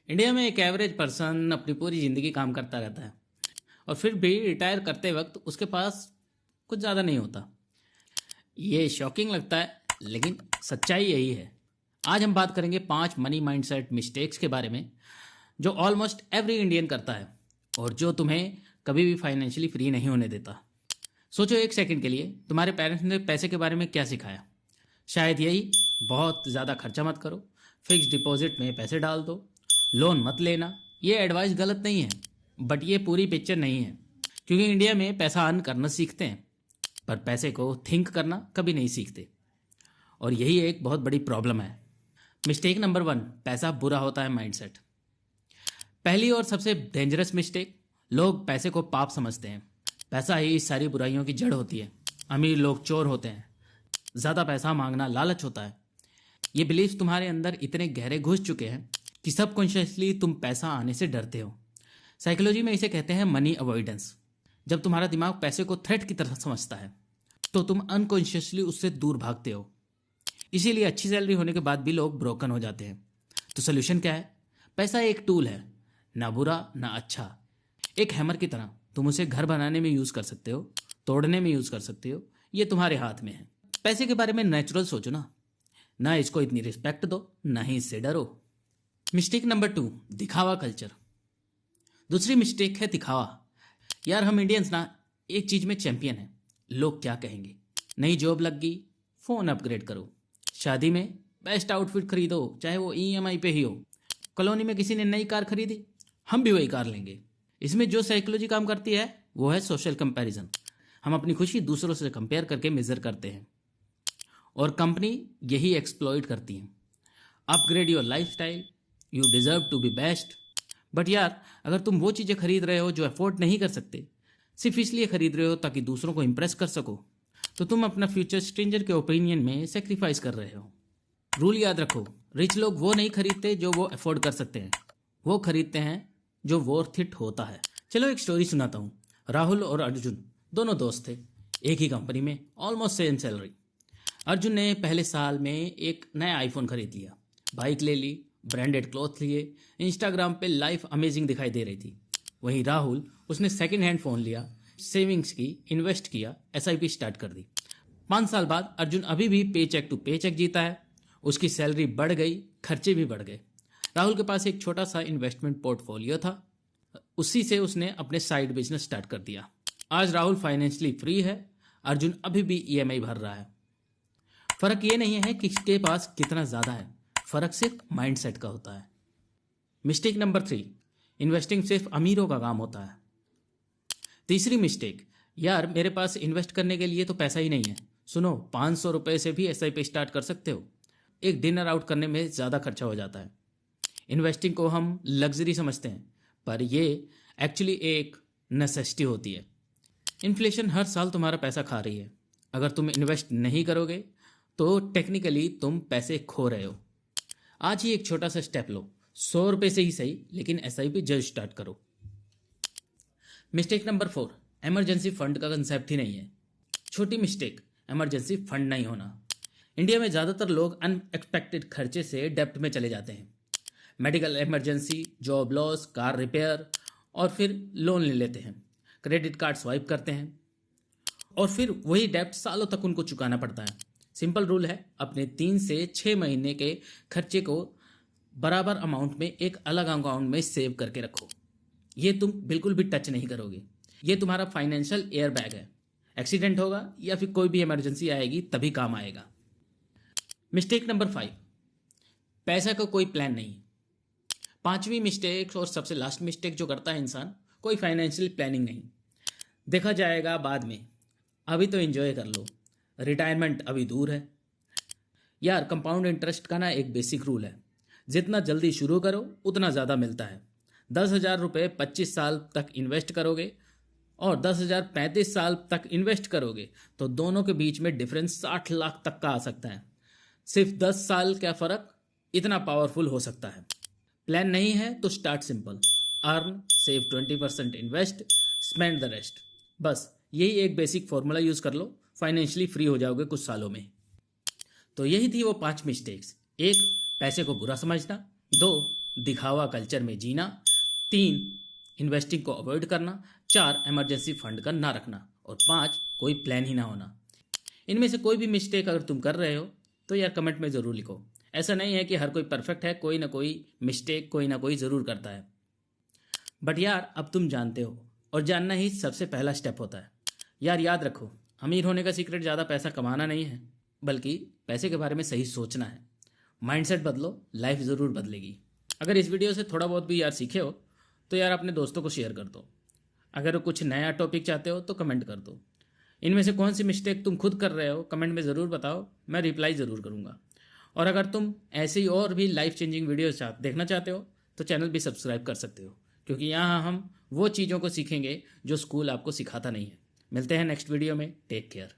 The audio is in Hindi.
इंडिया में एक एवरेज पर्सन अपनी पूरी ज़िंदगी काम करता रहता है और फिर भी रिटायर करते वक्त उसके पास कुछ ज़्यादा नहीं होता। ये शॉकिंग लगता है, लेकिन सच्चाई यही है। आज हम बात करेंगे 5 मनी माइंडसेट मिस्टेक्स के बारे में जो ऑलमोस्ट एवरी इंडियन करता है और जो तुम्हें कभी भी फाइनेंशियली फ्री नहीं होने देता। सोचो एक सेकंड के लिए, तुम्हारे पेरेंट्स ने पैसे के बारे में क्या सिखाया? शायद यही, बहुत ज़्यादा खर्चा मत करो, फिक्स डिपॉजिट में पैसे डाल दो, लोन मत लेना। ये एडवाइस गलत नहीं है, बट ये पूरी पिक्चर नहीं है। क्योंकि इंडिया में पैसा अर्न करना सीखते हैं पर पैसे को थिंक करना कभी नहीं सीखते, और यही एक बहुत बड़ी प्रॉब्लम है। मिस्टेक नंबर 1, पैसा बुरा होता है माइंडसेट। पहली और सबसे डेंजरस मिस्टेक, लोग पैसे को पाप समझते हैं। पैसा ही सारी बुराइयों की जड़ होती है। अमीर लोग चोर होते हैं, ज़्यादा पैसा मांगना लालच होता है। ये बिलीफ तुम्हारे अंदर इतने गहरे घुस चुके हैं कि सबकॉन्शियसली तुम पैसा आने से डरते हो। साइकोलॉजी में इसे कहते हैं मनी अवॉइडेंस। जब तुम्हारा दिमाग पैसे को थ्रेट की तरह समझता है तो तुम अनकॉन्शियसली उससे दूर भागते हो। इसीलिए अच्छी सैलरी होने के बाद भी लोग ब्रोकन हो जाते हैं। तो सोल्यूशन क्या है? पैसा एक टूल है, ना बुरा ना अच्छा। एक हैमर की तरह तुम उसे घर बनाने में यूज़ कर सकते हो, तोड़ने में यूज़ कर सकते हो। ये तुम्हारे हाथ में है। पैसे के बारे में नेचुरल सोचो ना इसको इतनी रिस्पेक्ट दो, ना ही इससे डरो। मिस्टेक नंबर 2, दिखावा कल्चर। दूसरी मिस्टेक है दिखावा। यार, हम इंडियंस ना एक चीज़ में चैंपियन हैं। लोग क्या कहेंगे? नई जॉब लग गई, फ़ोन अपग्रेड करो। शादी में बेस्ट आउटफिट खरीदो, चाहे वो ईएमआई पे ही हो। कॉलोनी में किसी ने नई कार खरीदी, हम भी वही कार लेंगे। इसमें जो साइकोलॉजी काम करती है वो है सोशल कंपैरिजन। हम अपनी खुशी दूसरों से कंपेयर करके मेजर करते हैं और कंपनी यही एक्सप्लॉइट करती है। Upgrade your lifestyle, you deserve to be best. But यार, अगर तुम वो चीज़ें खरीद रहे हो जो अफोर्ड नहीं कर सकते, सिर्फ इसलिए खरीद रहे हो ताकि दूसरों को इंप्रेस कर सको, तो तुम अपना फ्यूचर स्ट्रेंजर के ओपिनियन में सेक्रीफाइस कर रहे हो। रूल याद रखो, रिच लोग वो नहीं खरीदते जो वो अफोर्ड कर सकते हैं, वो खरीदते हैं जो वर्थ इट होता है। चलो एक स्टोरी सुनाता हूँ। राहुल और अर्जुन दोनों दोस्त थे, एक ही कंपनी में, ऑलमोस्ट सेम सैलरी। अर्जुन ने पहले साल में एक नया आईफोन खरीद लिया, बाइक ले ली, ब्रांडेड क्लॉथ लिए, इंस्टाग्राम पे लाइफ अमेजिंग दिखाई दे रही थी। वहीं राहुल, उसने सेकंड हैंड फ़ोन लिया, सेविंग्स की, इन्वेस्ट किया, एसआईपी स्टार्ट कर दी। 5 साल बाद अर्जुन अभी भी पे चेक टू पे चेक जीता है। उसकी सैलरी बढ़ गई, खर्चे भी बढ़ गए। राहुल के पास एक छोटा सा इन्वेस्टमेंट पोर्टफोलियो था, उसी से उसने अपने साइड बिजनेस स्टार्ट कर दिया। आज राहुल फाइनेंशियली फ्री है, अर्जुन अभी भी ईएमआई भर रहा है। फर्क ये नहीं है कि किसके पास कितना ज़्यादा है, फर्क सिर्फ माइंडसेट का होता है। मिस्टेक नंबर 3, इन्वेस्टिंग सिर्फ अमीरों का काम होता है। तीसरी मिस्टेक, यार मेरे पास इन्वेस्ट करने के लिए तो पैसा ही नहीं है। सुनो, 500 रुपये से भी एसआईपी स्टार्ट कर सकते हो। एक डिनर आउट करने में ज़्यादा खर्चा हो जाता है। इन्वेस्टिंग को हम लग्जरी समझते हैं, पर ये एक्चुअली एक नेसेसिटी होती है। इन्फ्लेशन हर साल तुम्हारा पैसा खा रही है। अगर तुम इन्वेस्ट नहीं करोगे तो टेक्निकली तुम पैसे खो रहे हो। आज ही एक छोटा सा स्टेप लो, 100 रुपये से ही सही, लेकिन एसआईपी जल्द स्टार्ट करो। मिस्टेक नंबर 4, इमरजेंसी फंड का कंसेप्ट ही नहीं है। छोटी मिस्टेक, इमरजेंसी फंड नहीं होना। इंडिया में ज़्यादातर लोग अनएक्सपेक्टेड खर्चे से डेप्ट में चले जाते हैं। Medical emergency, job loss, car repair, और फिर लोन ले लेते हैं, क्रेडिट कार्ड स्वाइप करते हैं और फिर वही डेप्ट सालों तक उनको चुकाना पड़ता है। सिंपल रूल है, अपने 3 से 6 महीने के खर्चे को बराबर अमाउंट में एक अलग अकाउंट में सेव करके रखो। ये तुम बिल्कुल भी टच नहीं करोगे। ये तुम्हारा फाइनेंशियल एयर बैग है। एक्सीडेंट होगा या फिर कोई भी इमरजेंसी आएगी तभी काम आएगा। मिस्टेक नंबर 5, पैसा का कोई प्लान नहीं। 5वीं मिस्टेक और सबसे लास्ट मिस्टेक जो करता है इंसान, कोई फाइनेंशियल प्लानिंग नहीं। देखा जाएगा बाद में, अभी तो एंजॉय कर लो, रिटायरमेंट अभी दूर है। यार, कंपाउंड इंटरेस्ट का ना एक बेसिक रूल है, जितना जल्दी शुरू करो उतना ज़्यादा मिलता है। 10,000 रुपये 25 साल तक इन्वेस्ट करोगे और 10,000 35 साल तक इन्वेस्ट करोगे तो दोनों के बीच में डिफरेंस 60 लाख तक का आ सकता है। सिर्फ 10 साल का फ़र्क इतना पावरफुल हो सकता है। प्लान नहीं है तो start simple, earn, save 20%, invest, spend the rest. बस यही एक बेसिक फॉर्मूला यूज़ कर लो, फाइनेंशियली फ्री हो जाओगे कुछ सालों में। तो यही थी वो 5 मिस्टेक्स। 1, पैसे को बुरा समझना। 2, दिखावा कल्चर में जीना, 3 इन्वेस्टिंग को अवॉइड करना, 4 इमरजेंसी फंड का ना रखना, और 5 कोई प्लान ही ना होना। इनमें से कोई भी मिस्टेक अगर तुम कर रहे हो तो यार कमेंट में ज़रूर लिखो। ऐसा नहीं है कि हर कोई परफेक्ट है, कोई ना कोई मिस्टेक कोई ना कोई ज़रूर करता है। बट यार अब तुम जानते हो, और जानना ही सबसे पहला स्टेप होता है। यार याद रखो, अमीर होने का सीक्रेट ज़्यादा पैसा कमाना नहीं है, बल्कि पैसे के बारे में सही सोचना है। माइंडसेट बदलो, लाइफ ज़रूर बदलेगी। अगर इस वीडियो से थोड़ा बहुत भी यार सीखे हो तो यार अपने दोस्तों को शेयर कर दो। अगर कुछ नया टॉपिक चाहते हो तो कमेंट कर दो। इनमें से कौन सी मिस्टेक तुम खुद कर रहे हो कमेंट में ज़रूर बताओ, मैं रिप्लाई ज़रूर करूँगा। और अगर तुम ऐसी और भी लाइफ चेंजिंग वीडियोस देखना चाहते हो तो चैनल भी सब्सक्राइब कर सकते हो, क्योंकि यहाँ हम वो चीज़ों को सीखेंगे जो स्कूल आपको सिखाता नहीं है। मिलते हैं नेक्स्ट वीडियो में। Take care.